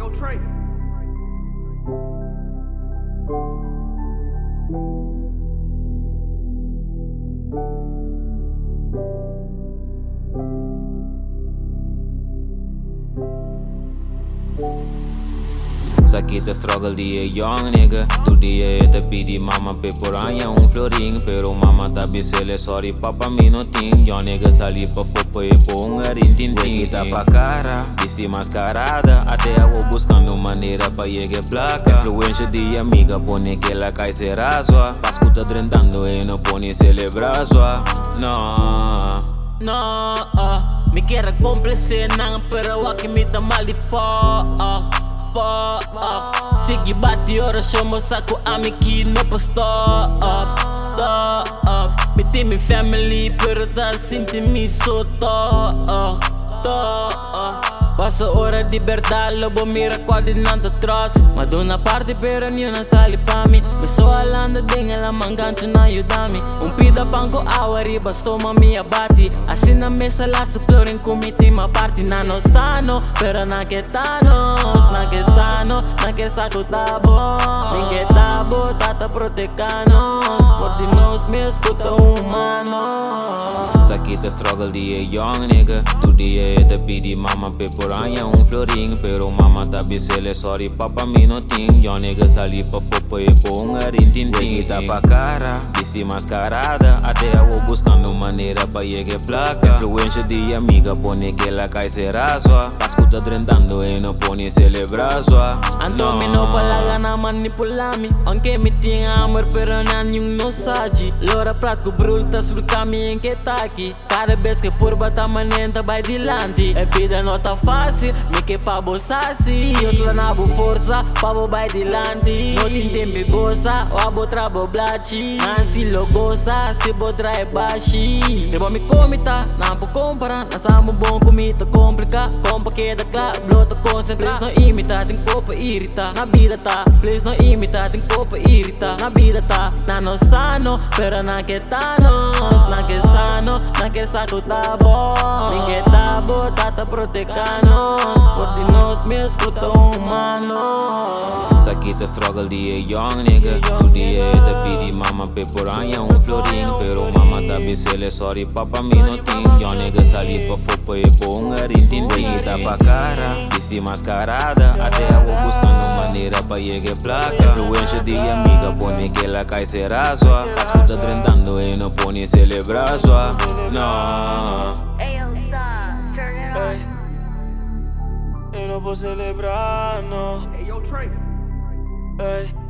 Yo, Trey. Sakit the struggle die young nigga. Tu die te pidi mama pe poranya un floring. Pero mama ta bisele sorry papa mi no ting. Young nigga sali pa fopo e po un rintin ting. Kita pa cara, disi mascarada. Até eu vou buscando maneira pa llegue placa. Influência de amiga pone que la cai se rasua. Pascuta drentando e no pone celebrar sua. No, me quiero complacer nang pero waki me da mali Sigi bati ora somos aku amiki no pa stop Me team me family pero da sinti me so Passa ora di verdad, lobo mira quasi nanta trots Ma da una parte però non sali pa mi Mi so alanda dinga la manganza na aiutami Un pida panco awa riba stoma mi abati Asina mesa la su florin kumiti ma parti Nano sano, pero na che tanos Na che sano, na che saco tabo Ninguém tabo, tata protecanos Por di nos me escuta humano Sakit the struggle die young nigga. Tu die te pidi mama pe poranya un floring. Pero mama ta bisele sorry papa mi no ting. Young nigga sali pa fopo e po un rintin ting. Kita pa cara, disi mascarada. Até eu vou buscando maneira pa llegue placa. Influência de amiga pone que la cai se rasua. Pascuta drentando e no pone celebrar sua. Anto me no palaga na manipulami Anche mi tinha amor pero nenhum no saji Lora prat ku brulta sul caminho que tá aqui Cada vez que por bata manenta vai dilante É vida não tá fácil, me que pa bossassi Eu sou na bo força, pa bo vai dilante Não tem tempo goza, o abo trabo blachi Nansi lo goza, se bo trai baixi Reba me comita, não po compara Nasamo bom comita complica Compa que da clap, blota concentra Não imita, tem copa irrita Na vida tá, please não imita Tem copa irrita, na vida tá Nano sano, pero na que tanos Na que sano, na que saco tá bom Ninguém tá bom, tata protecanos Por di nos me escuta humano Sakit the struggle die young nigga. Tu die te pidi mama pe poranya un floring. Pero mama ta bisele sorry papa mi no ting. Young nigga sali pa fopo e po un rintin ting. Kita pa cara, disi mascarada. Até eu vou buscando maneira pa llegue placa. Influência de amiga pone que la cai se rasua. Pascuta drentando e no pone celebrar sua. Ayo, Sa, turn it on. Eu não vou celebrar, não. Hey, yo, Trey. Ei.